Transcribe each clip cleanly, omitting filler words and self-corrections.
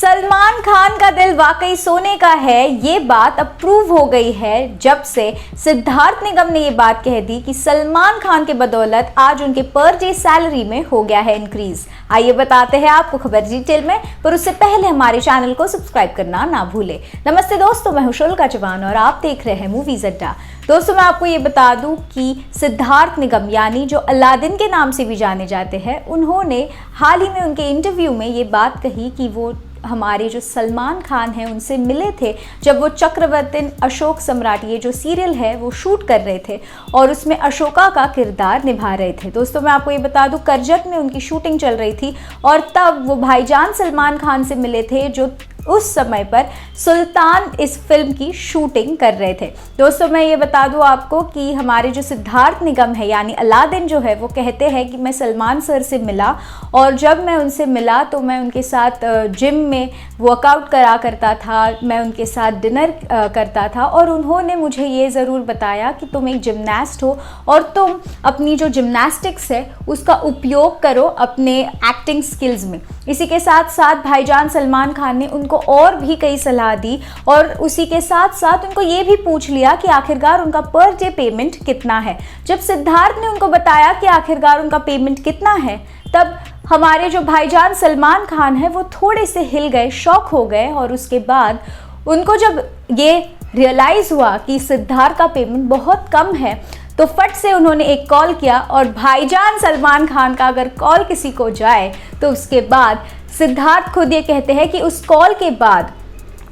सलमान खान का दिल वाकई सोने का है, ये बात अब प्रूव हो गई है जब से सिद्धार्थ निगम ने ये बात कह दी कि सलमान खान के बदौलत आज उनके पर डे सैलरी में हो गया है इंक्रीज। आइए बताते हैं आपको खबर डिटेल में, पर उससे पहले हमारे चैनल को सब्सक्राइब करना ना भूले। नमस्ते दोस्तों, मैं हूं शुल्का चौहान और आप देख रहे हैं मूवीज अड्डा। दोस्तों, मैं आपको ये बता दूं कि सिद्धार्थ निगम यानी जो अलादीन के नाम से भी जाने जाते हैं, उन्होंने हाल ही में उनके इंटरव्यू में ये बात कही कि वो हमारे जो सलमान खान हैं उनसे मिले थे जब वो चक्रवर्ती अशोक सम्राट ये जो सीरियल है वो शूट कर रहे थे और उसमें अशोका का किरदार निभा रहे थे। दोस्तों, मैं आपको ये बता दूं, करजत में उनकी शूटिंग चल रही थी और तब वो भाईजान सलमान खान से मिले थे जो उस समय पर सुल्तान इस फिल्म की शूटिंग कर रहे थे। दोस्तों, मैं ये बता दूं आपको कि हमारे जो सिद्धार्थ निगम है यानी अलादीन जो है वो कहते हैं कि मैं सलमान सर से मिला और जब मैं उनसे मिला तो मैं उनके साथ जिम में वर्कआउट करा करता था, मैं उनके साथ डिनर करता था और उन्होंने मुझे ये ज़रूर बताया कि तुम एक जिम्नास्ट हो और तुम अपनी जो जिम्नास्टिक्स है उसका उपयोग करो अपने एक्टिंग स्किल्स में। इसी के साथ साथ भाईजान सलमान खान ने उनको और भी कई सलाह दी और उसी के साथ साथ उनको ये भी पूछ लिया कि आखिरकार उनका पर डे पेमेंट कितना है। जब सिद्धार्थ ने उनको बताया कि आखिरकार उनका पेमेंट कितना है, तब हमारे जो भाईजान सलमान खान है वो थोड़े से हिल गए, शॉक हो गए और उसके बाद उनको जब ये रियलाइज़ हुआ कि सिद्धार्थ का पेमेंट बहुत कम है तो फट से उन्होंने एक कॉल किया और भाईजान सलमान खान का अगर कॉल किसी को जाए तो उसके बाद सिद्धार्थ खुद ये कहते हैं कि उस कॉल के बाद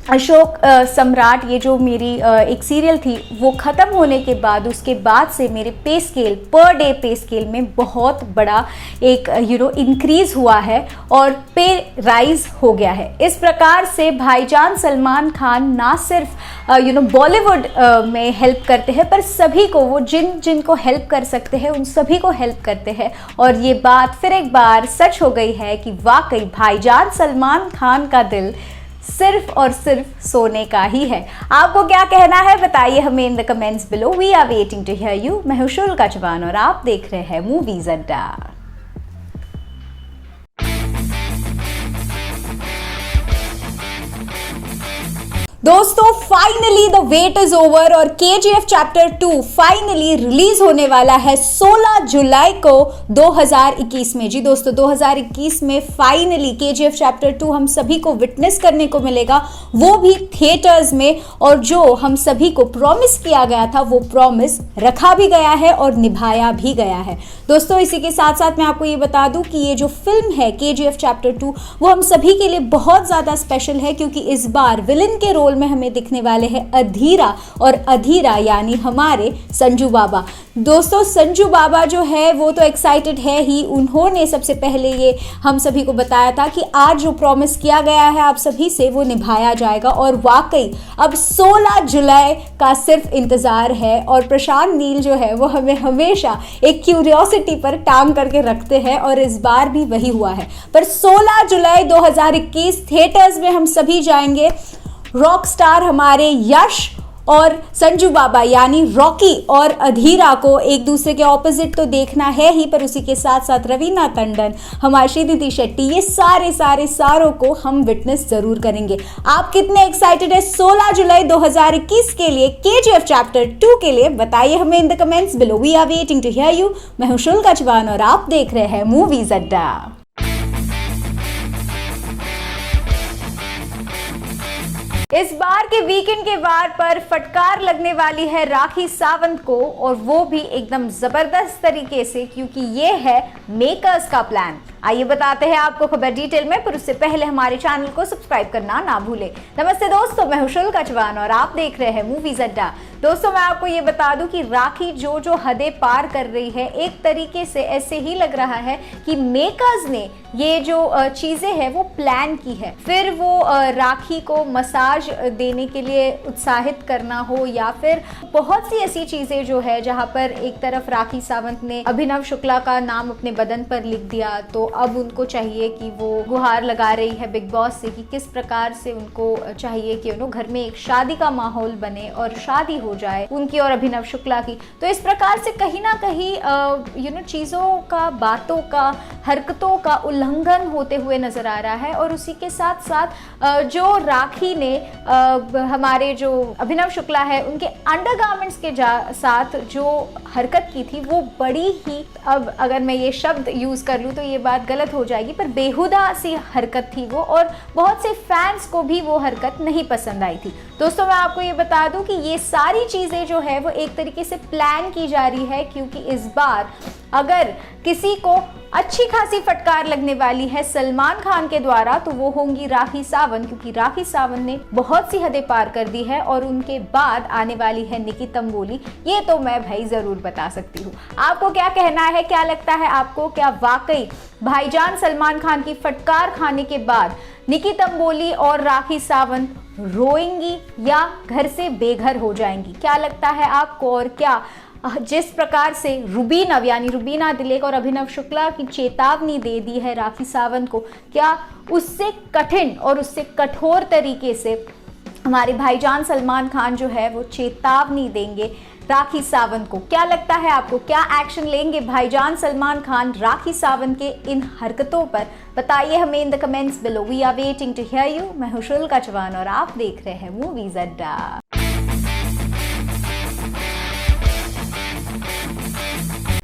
अशोक सम्राट ये जो मेरी एक सीरियल थी वो ख़त्म होने के बाद उसके बाद से मेरे पे स्केल पर डे पे स्केल में बहुत बड़ा एक इंक्रीज़ हुआ है और पे राइज हो गया है। इस प्रकार से भाईजान सलमान खान ना सिर्फ बॉलीवुड में हेल्प करते हैं पर सभी को, वो जिनको हेल्प कर सकते हैं उन सभी को हेल्प करते हैं और ये बात फिर एक बार सच हो गई है कि वाकई भाईजान सलमान खान का दिल सिर्फ और सिर्फ सोने का ही है। आपको क्या कहना है बताइए हमें in the comments below. We are waiting to hear you. मैं हूं शुल्का चौहान और आप देख रहे हैं मूवीज अड्डा। दोस्तों, finally the wait is over और KGF चैप्टर 2 फाइनली रिलीज होने वाला है 16 जुलाई को 2021 में। जी दोस्तों, 2021 में फाइनली KGF चैप्टर 2 हम सभी को विटनेस करने को मिलेगा, वो भी थिएटर्स में। और जो हम सभी को प्रॉमिस किया गया था वो प्रॉमिस रखा भी गया है और निभाया भी गया है। दोस्तों, इसी के साथ साथ मैं आपको ये बता दूं कि ये जो फिल्म है KGF चैप्टर 2 वो हम सभी के लिए बहुत ज़्यादा स्पेशल है क्योंकि इस बार विलन के रोल में हमें दिखने वाले हैं अधीरा और अधीरा यानी हमारे संजू बाबा। दोस्तों, संजू बाबा जो है वो तो एक्साइटेड है ही। उन्होंने सबसे पहले ये हम सभी को बताया था कि आज जो प्रॉमिस किया गया है आप सभी से वो निभाया जाएगा और वाकई अब 16 जुलाई का सिर्फ इंतज़ार है। और प्रशांत नील जो है वो हमें हमेशा एक क्यूरियोसिटी पर टांग करके रखते हैं और इस बार भी वही हुआ है। पर 16 जुलाई 2021 थिएटर्स में हम सभी जाएंगे। रॉक स्टार हमारे यश और संजू बाबा यानी रॉकी और अधीरा को एक दूसरे के ऑपोजिट तो देखना है ही, पर उसी के साथ साथ रवीना टंडन, हमारी श्रीनिधि शेट्टी, ये सारों को हम विटनेस जरूर करेंगे। आप कितने एक्साइटेड है 16 जुलाई 2021 के लिए, KGF चैप्टर 2 के लिए? बताइए हमें in the comments below. We are waiting to hear you. मैं हूं शुल्का चौहान और आप देख रहे हैं मूवीज अड्डा। इस बार के वीकेंड के वार पर फटकार लगने वाली है राखी सावंत को और वो भी एकदम जबरदस्त तरीके से, क्योंकि ये है मेकर्स का प्लान। आइए बताते हैं आपको खबर डिटेल में, पर उससे पहले हमारे चैनल को सब्सक्राइब करना ना भूले। नमस्ते दोस्तों, मैं हूं शुल्का चौहान और आप देख रहे हैं मूवीज अड्डा। दोस्तों, मैं आपको ये बता दूं कि राखी जो हदें पार कर रही है, एक तरीके से ऐसे ही लग रहा है कि मेकर्स ने ये जो चीज़ें हैं वो प्लान की है। फिर वो राखी को मसाज देने के लिए उत्साहित करना हो या फिर बहुत सी ऐसी चीज़ें जो है जहाँ पर एक तरफ राखी सावंत ने अभिनव शुक्ला का नाम अपने बदन पर लिख दिया तो अब उनको चाहिए कि वो गुहार लगा रही है बिग बॉस से कि किस प्रकार से उनको चाहिए कि घर में एक शादी का माहौल बने और शादी हो जाए उनकी और अभिनव शुक्ला की। तो इस प्रकार से कहीं ना कहीं चीज़ों का, बातों का, हरकतों का उल्लंघन होते हुए नजर आ रहा है। और उसी के साथ साथ जो राखी ने हमारे जो अभिनव शुक्ला है उनके अंडरगारमेंट्स के साथ जो हरकत की थी वो बड़ी ही, अब अगर मैं ये शब्द यूज कर लूँ तो ये बात गलत हो जाएगी, पर बेहुदा सी हरकत थी वो, और बहुत से फैंस को भी वो हरकत नहीं पसंद आई थी। दोस्तों मैं आपको ये बता दूं कि ये सारी चीजें जो है वो एक तरीके से प्लान की जा रही है, क्योंकि इस बार अगर किसी को अच्छी खासी फटकार लगने वाली है सलमान खान के द्वारा तो वो होंगी राखी सावंत, क्योंकि राखी सावंत ने बहुत सी हदें पार कर दी है और उनके बाद आने वाली है निकी तंबोली। ये तो मैं भाई जरूर बता सकती हूँ। आपको क्या कहना है, क्या लगता है आपको, क्या वाकई भाईजान सलमान खान की फटकार खाने के बाद निकी तंबोली और राखी सावंत रोएंगी या घर से बेघर हो जाएंगी? क्या लगता है आपको? और क्या जिस प्रकार से रुबीना दिलेक और अभिनव शुक्ला की चेतावनी दे दी है राखी सावंत को, क्या उससे कठिन और उससे कठोर तरीके से हमारे भाईजान सलमान खान जो है वो चेतावनी देंगे राखी सावंत को? क्या लगता है आपको, क्या एक्शन लेंगे भाईजान सलमान खान राखी सावंत के इन हरकतों पर? बताइए हमें in the comments below. We are waiting to hear you. मैं हूं शुल्का चौहान और आप देख रहे हैं मूवीज अड्डा।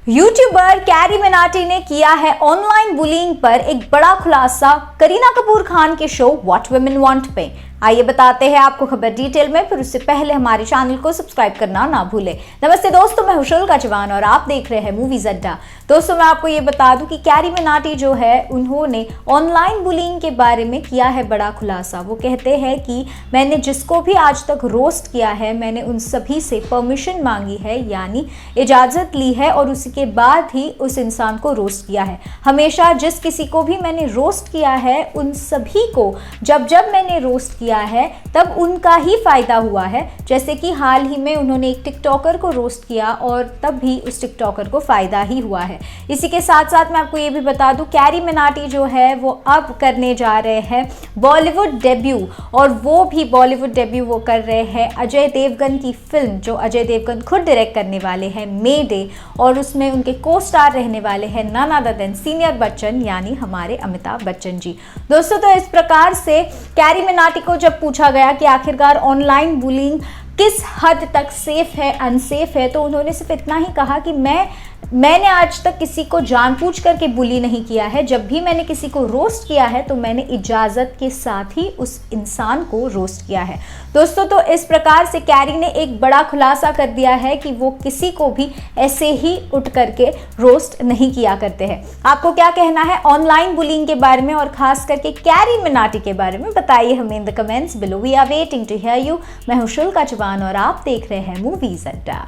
यूट्यूबर कैरी मिनाटी ने किया है ऑनलाइन बुलिंग पर एक बड़ा खुलासा करीना कपूर खान के शो व्हाट वुमेन वांट पे। आइए बताते हैं आपको खबर डिटेल में, फिर उससे पहले हमारे चैनल को सब्सक्राइब करना ना भूलें। नमस्ते दोस्तों, मैं हूं शुल्का चौहान और आप देख रहे हैं मूवीज अड्डा। दोस्तों मैं आपको ये बता दूं कि कैरी मिनाटी जो है उन्होंने ऑनलाइन बुलिंग के बारे में किया है बड़ा खुलासा। वो कहते हैं कि मैंने जिसको भी आज तक रोस्ट किया है मैंने उन सभी से परमिशन मांगी है, यानी इजाज़त ली है और उसी के बाद ही उस इंसान को रोस्ट किया है। हमेशा जिस किसी को भी मैंने रोस्ट किया है उन सभी को जब मैंने रोस्ट किया है तब उनका ही फायदा हुआ है। जैसे कि हाल ही में उन्होंने एक टिकटॉकर को रोस्ट किया और तब भी उस टिकटॉकर को फायदा ही हुआ है। इसी के साथ साथ मैं आपको ये भी बता दूं कैरी मिनाटी जो है वो अब करने जा रहे हैं बॉलीवुड डेब्यू, और वो भी बॉलीवुड डेब्यू वो कर रहे हैं अजय देवगन की फिल्म जो अजय देवगन खुद डायरेक्ट करने वाले हैं मे डे, और उसमें उनके को स्टार रहने वाले हैं none other than senior Bachchan यानी हमारे अमिताभ बच्चन जी। दोस्तों तो इस प्रकार से कैरी मिनाटी को जब पूछा गया कि आखिरकार ऑनलाइन बुलिंग किस हद तक सेफ है अनसेफ है, तो उन्होंने सिर्फ इतना ही कहा कि मैंने आज तक किसी को जानबूझ करके बुली नहीं किया है। जब भी मैंने किसी को रोस्ट किया है तो मैंने इजाज़त के साथ ही उस इंसान को रोस्ट किया है। दोस्तों तो इस प्रकार से कैरी ने एक बड़ा खुलासा कर दिया है कि वो किसी को भी ऐसे ही उठ करके रोस्ट नहीं किया करते हैं। आपको क्या कहना है ऑनलाइन बुलिंग के बारे में और खास करके कैरी मिनाटी के बारे में? बताइए हमें in the comments below. We are waiting to hear you. मैं हूं शुल्का चौहान और आप देख रहे हैं मूवीज अड्डा।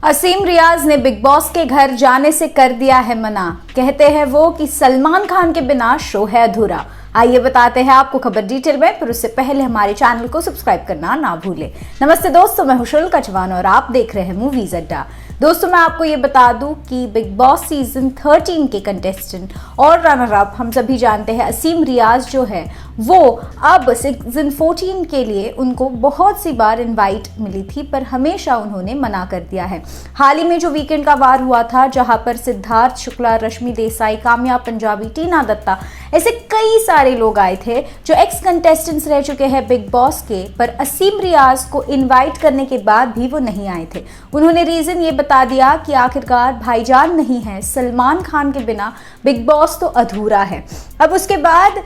असीम रियाज ने बिग बॉस के घर जाने से कर दिया है मना। कहते हैं वो कि सलमान खान के बिना शो है अधूरा। आइए बताते हैं आपको खबर डिटेल में, फिर उससे पहले हमारे चैनल को सब्सक्राइब करना ना भूलें। नमस्ते दोस्तों, मैं हूं शुल्का चौहान और आप देख रहे हैं मूवीज अड्डा। दोस्तों मैं आपको ये बता दूं कि बिग बॉस सीजन 13 के कंटेस्टेंट और रनर अप हम सभी जानते हैं असीम रियाज जो है वो अब सीजन 14 के लिए उनको बहुत सी बार इनवाइट मिली थी पर हमेशा उन्होंने मना कर दिया है। हाल ही में जो वीकेंड का वार हुआ था जहां पर सिद्धार्थ शुक्ला, रश्मि देसाई, काम्या पंजाबी, टीना दत्ता ऐसे कई सारे लोग आए थे जो एक्स कंटेस्टेंट्स रह चुके हैं बिग बॉस के, पर असीम रियाज को इनवाइट करने के बाद भी वो नहीं आए थे। उन्होंने रीजन ये बता दिया कि आखिरकार भाईजान नहीं है, सलमान खान के बिना बिग बॉस तो अधूरा है। अब उसके बाद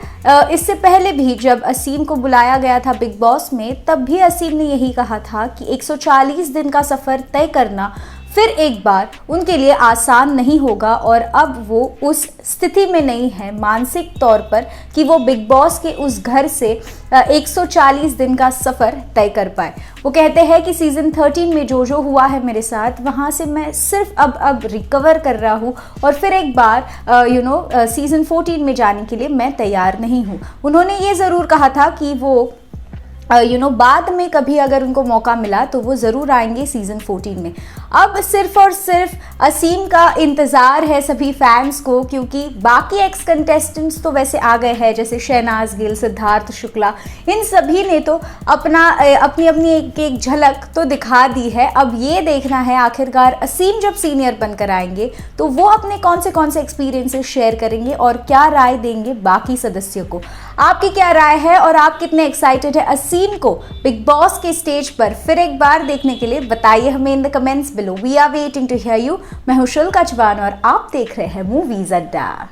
इससे पहले भी जब असीम को बुलाया गया था बिग बॉस में तब भी असीम ने यही कहा था कि 140 दिन का सफ़र तय करना फिर एक बार उनके लिए आसान नहीं होगा, और अब वो उस स्थिति में नहीं है मानसिक तौर पर कि वो बिग बॉस के उस घर से 140 दिन का सफ़र तय कर पाए। वो कहते हैं कि सीज़न 13 में जो हुआ है मेरे साथ वहाँ से मैं सिर्फ अब रिकवर कर रहा हूँ और फिर एक बार सीज़न 14 में जाने के लिए मैं तैयार नहीं हूँ। उन्होंने ये ज़रूर कहा था कि वो बाद में कभी अगर उनको मौका मिला तो वो ज़रूर आएंगे सीज़न 14 में। अब सिर्फ और सिर्फ असीम का इंतज़ार है सभी फैंस को, क्योंकि बाकी एक्स कंटेस्टेंट्स तो वैसे आ गए हैं, जैसे शहनाज गिल, सिद्धार्थ शुक्ला, इन सभी ने तो अपनी अपनी एक एक झलक तो दिखा दी है। अब ये देखना है आखिरकार असीम जब सीनियर बनकर आएंगे तो वो अपने कौन से एक्सपीरियंसेस शेयर करेंगे और क्या राय देंगे बाकी सदस्यों को। आपकी क्या राय है और आप कितने एक्साइटेड है असीम को बिग बॉस के स्टेज पर फिर एक बार देखने के लिए? बताइए हमें in the comments below. We are waiting to hear you. मैं हूं शुल्का चौहान और आप देख रहे हैं मूवीज अड्डा।